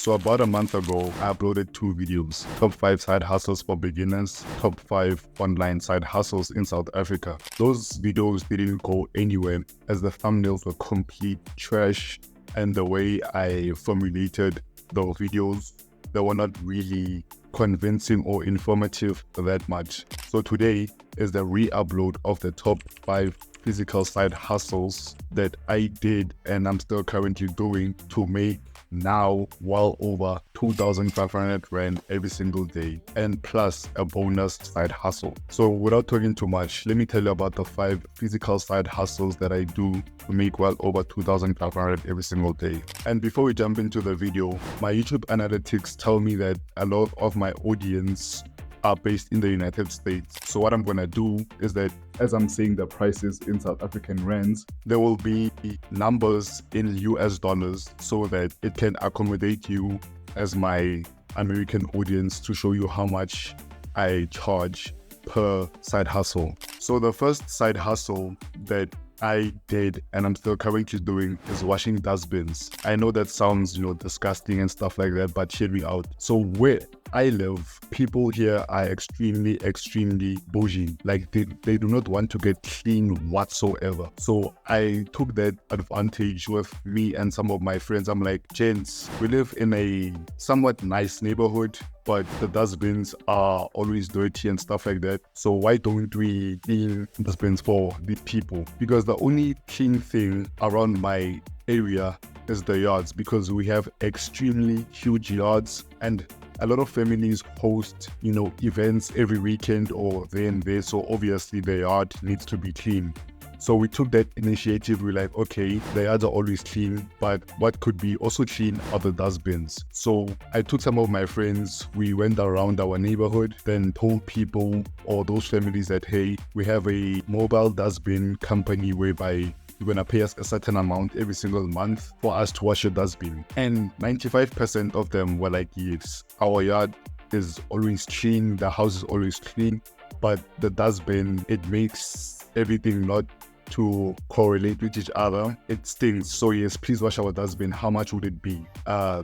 So about a month ago, I uploaded 2 videos, top 5 side hustles for beginners, top 5 online side hustles in South Africa. Those videos didn't go anywhere as the thumbnails were complete trash, and the way I formulated those videos, they were not really convincing or informative that much. So today is the re-upload of the top 5 physical side hustles that I did and I'm still currently doing to make now well over 2,500 Rand every single day, and plus a bonus side hustle. So without talking too much, let me tell you about the 5 physical side hustles that I do to make well over 2,500 every single day. And before we jump into the video, my YouTube analytics tell me that a lot of my audience are based in the United States. So what I'm gonna do is that as I'm saying the prices in South African rands, there will be numbers in US dollars so that it can accommodate you as my American audience to show you how much I charge per side hustle. So the first side hustle that I did and I'm still currently doing is washing dustbins. I know that sounds, disgusting and stuff like that, but hear me out. So where I live, people here are extremely bougie. Like they do not want to get clean whatsoever. So I took that advantage with me and some of my friends. I'm like, gents, we live in a somewhat nice neighborhood, but the dustbins are always dirty and stuff like that. So why don't we clean dustbins for these people? Because the only clean thing around my area is the yards, because we have extremely huge yards, and a lot of families host, events every weekend or there and there. So obviously the yard needs to be clean. So we took that initiative. We're like, okay, the yards are always clean, but what could be also clean are the dustbins. So I took some of my friends, we went around our neighborhood, then told people or those families that, hey, we have a mobile dustbin company whereby you're gonna pay us a certain amount every single month for us to wash your dustbin. And 95% of them were like, yes, our yard is always clean, the house is always clean, but the dustbin, it makes everything not to correlate with each other. It stinks. So yes, please wash our dustbin. How much would it be?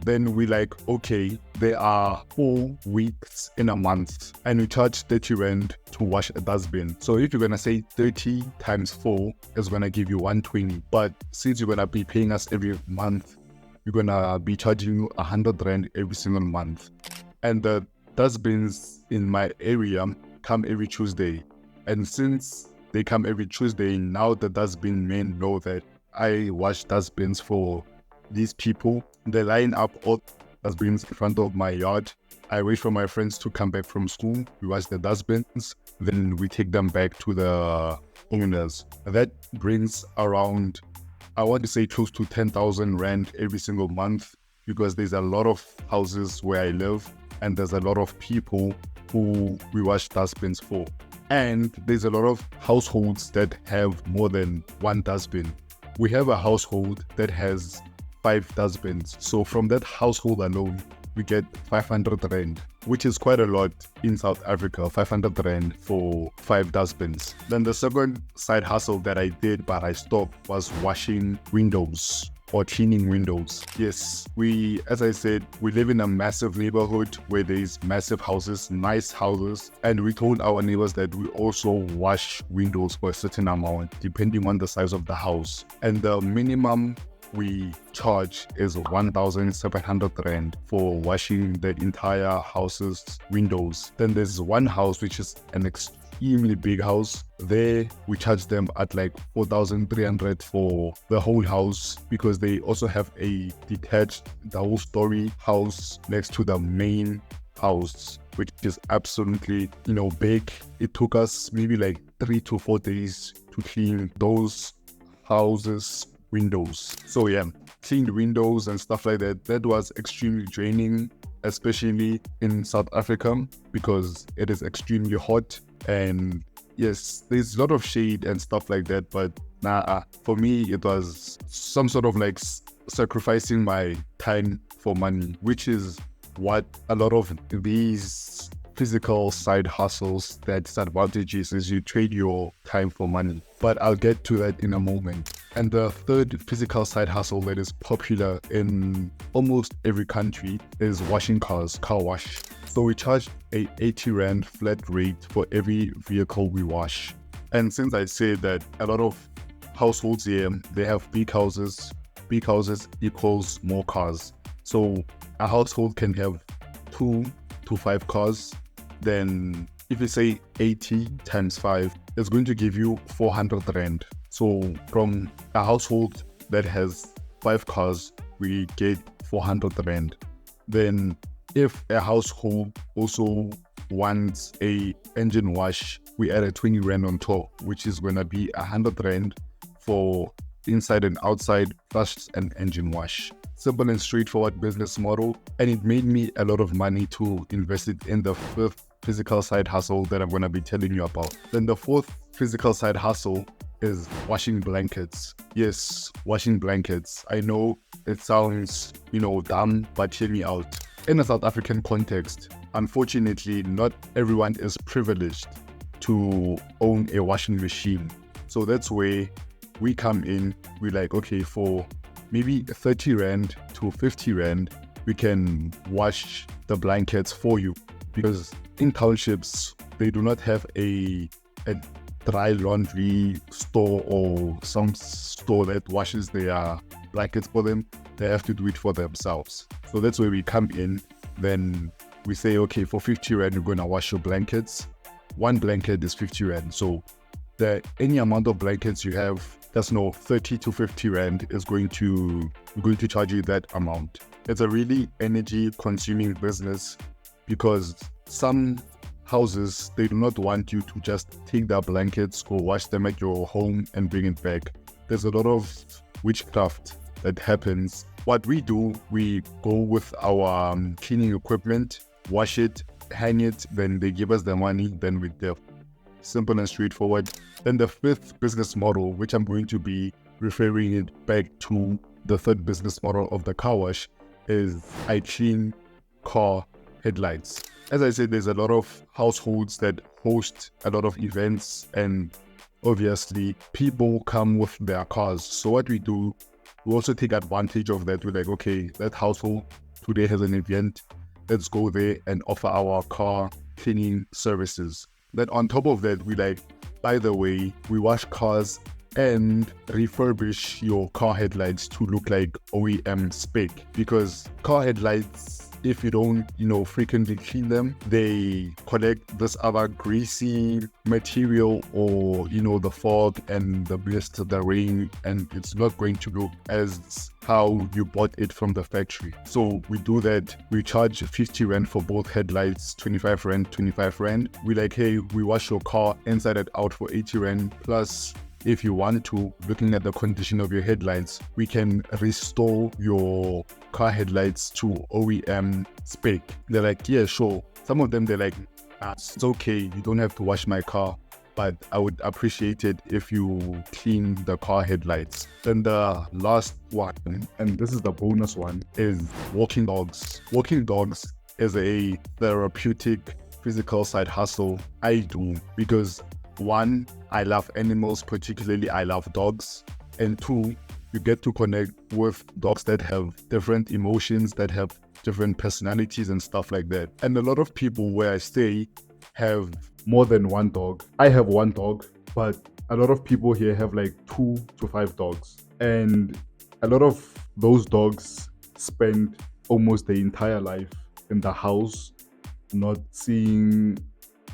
Then we like, okay, there are 4 weeks in a month and we charge 30 Rand to wash a dustbin. So if you're gonna say 30 times 4 is gonna give you 120. But since you're gonna be paying us every month, you're gonna be charging you 100 Rand every single month. And the dustbins in my area come every Tuesday. And since they come every Tuesday, now the dustbin men know that I wash dustbins for these people. They line up all dustbins in front of my yard. I wait for my friends to come back from school. We wash the dustbins, then we take them back to the owners. That brings around, I want to say close to 10,000 Rand every single month, because there's a lot of houses where I live and there's a lot of people who we wash dustbins for. And there's a lot of households that have more than 1 dustbin. We have a household that has 5 dustbins. So from that household alone, we get 500 Rand, which is quite a lot in South Africa, 500 Rand for 5 dustbins. Then the second side hustle that I did, but I stopped, was washing windows or cleaning windows. Yes, as I said, we live in a massive neighborhood where there's massive houses, nice houses, and we told our neighbors that we also wash windows for a certain amount, depending on the size of the house. And the minimum we charge is 1,700 Rand for washing the entire house's windows. Then there's one house which is an extremely big house. There we charge them at like 4,300 for the whole house, because they also have a detached double story house next to the main house, which is absolutely big. It took us maybe like 3 to 4 days to clean those houses windows. So yeah, cleaned windows and stuff like that. That was extremely draining, especially in South Africa, because it is extremely hot. And yes, there's a lot of shade and stuff like that, but for me it was some sort of like sacrificing my time for money, which is what a lot of these physical side hustles, their disadvantages is you trade your time for money. But I'll get to that in a moment. And the third physical side hustle that is popular in almost every country is washing cars, car wash. So we charge a 80 Rand flat rate for every vehicle we wash. And since I say that a lot of households here, they have big houses equals more cars. So a household can have 2 to 5 cars. Then if you say 80 times 5, it's going to give you 400 Rand. So from a household that has 5 cars, we get 400 Rand. Then if a household also wants a engine wash, we add a 20 Rand on top, which is going to be 100 Rand for inside and outside flush and engine wash. Simple and straightforward business model, and it made me a lot of money to invest it in the fifth physical side hustle that I'm going to be telling you about. Then the fourth physical side hustle is washing blankets. Yes, washing blankets. I know it sounds, dumb, but hear me out. In a South African context, unfortunately, not everyone is privileged to own a washing machine. So that's where we come in. We're like, okay, for maybe 30 Rand to 50 Rand, we can wash the blankets for you. Because in townships, they do not have a dry laundry store or some store that washes their blankets for them. They have to do it for themselves. So that's where we come in. Then we say, okay, for 50 Rand, you're going to wash your blankets. One blanket is 50 Rand. So any amount of blankets you have, that's 30 to 50 Rand is we're going to charge you that amount. It's a really energy consuming business because some houses, they do not want you to just take their blankets, go wash them at your home and bring it back. There's a lot of witchcraft that happens. What we do, we go with our cleaning equipment, wash it, hang it, then they give us the money, then we do. Simple and straightforward. Then the fifth business model, which I'm going to be referring it back to the third business model of the car wash, is I clean car headlights. As I said, there's a lot of households that host a lot of events, and obviously people come with their cars. So what we do, we also take advantage of that. We're like, okay, that household today has an event. Let's go there and offer our car cleaning services. Then on top of that, we like, by the way, we wash cars and refurbish your car headlights to look like OEM spec, because car headlights, if you don't, frequently clean them, they collect this other greasy material or, the fog and the mist, the rain, and it's not going to look as how you bought it from the factory. So we do that. We charge 50 Rand for both headlights, 25 Rand, 25 Rand. We like, hey, we wash your car inside and out for 80 Rand. Plus, if you want to, looking at the condition of your headlights, we can restore your car headlights to OEM spec. They're like, yeah, sure. Some of them, they're like, it's okay, you don't have to wash my car, but I would appreciate it if you clean the car headlights. Then the last one, and this is the bonus one, is walking dogs. Walking dogs is a therapeutic physical side hustle I do because, one, I love animals, particularly I love dogs. And two, you get to connect with dogs that have different emotions, that have different personalities and stuff like that. And a lot of people where I stay have more than one dog. I have one dog, but a lot of people here have like 2 to 5 dogs. And a lot of those dogs spend almost their entire life in the house, not seeing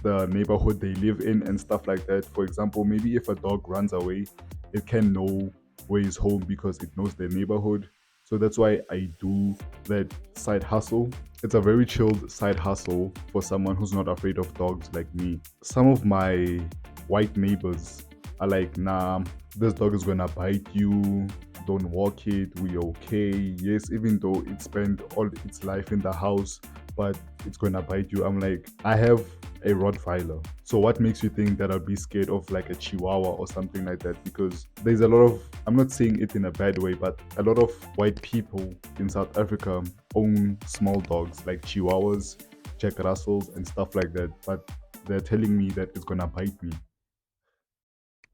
the neighborhood they live in and stuff like that. For example, maybe if a dog runs away, it can know where it's home because it knows their neighborhood. So that's why I do that side hustle. It's a very chilled side hustle for someone who's not afraid of dogs like me. Some of my white neighbors are like, nah, this dog is gonna bite you, don't walk it, we okay. Yes, even though it spent all its life in the house, but it's gonna bite you. I'm like, I have a Rottweiler. So what makes you think that I'll be scared of like a Chihuahua or something like that? Because there's a lot of, I'm not saying it in a bad way, but a lot of white people in South Africa own small dogs like Chihuahuas, Jack Russells and stuff like that. But they're telling me that it's gonna bite me.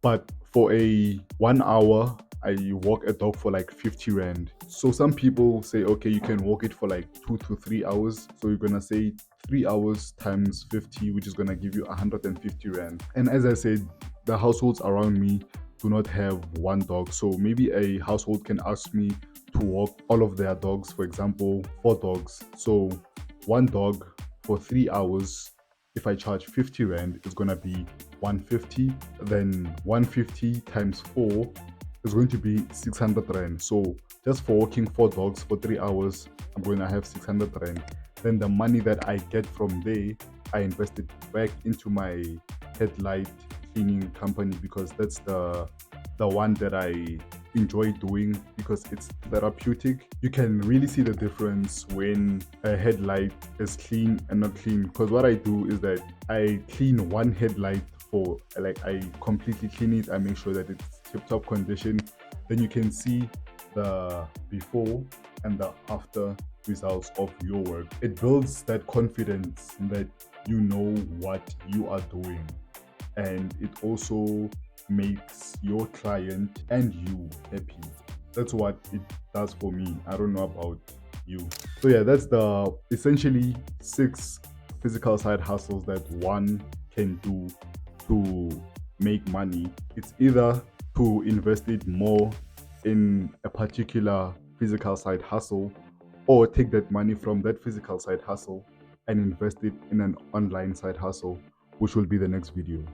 But for a 1 hour, I walk a dog for like 50 rand. So some people say, okay, you can walk it for like 2 to 3 hours. So you're gonna say 3 hours times 50, which is gonna give you 150 rand. And as I said, the households around me do not have one dog. So maybe a household can ask me to walk all of their dogs, for example, 4 dogs. So one dog for 3 hours, if I charge 50 rand, it's gonna be 150. Then 150 times 4 is going to be 600 rand. So just for walking 4 dogs for 3 hours, I'm going to have 600 rand. Then the money that I get from there, I invest it back into my headlight cleaning company, because that's the one that I enjoy doing, because it's therapeutic. You can really see the difference when a headlight is clean and not clean, because what I do is that I clean one headlight for like, I completely clean it, I make sure that it's tip-top condition. Then you can see the before and the after results of your work. It builds that confidence that you know what you are doing, and it also makes your client and you happy. That's what it does for me. I don't know about you. So yeah, that's the essentially 6 physical side hustles that one can do to make money. It's either to invest it more in a particular physical side hustle, or take that money from that physical side hustle and invest it in an online side hustle, which will be the next video.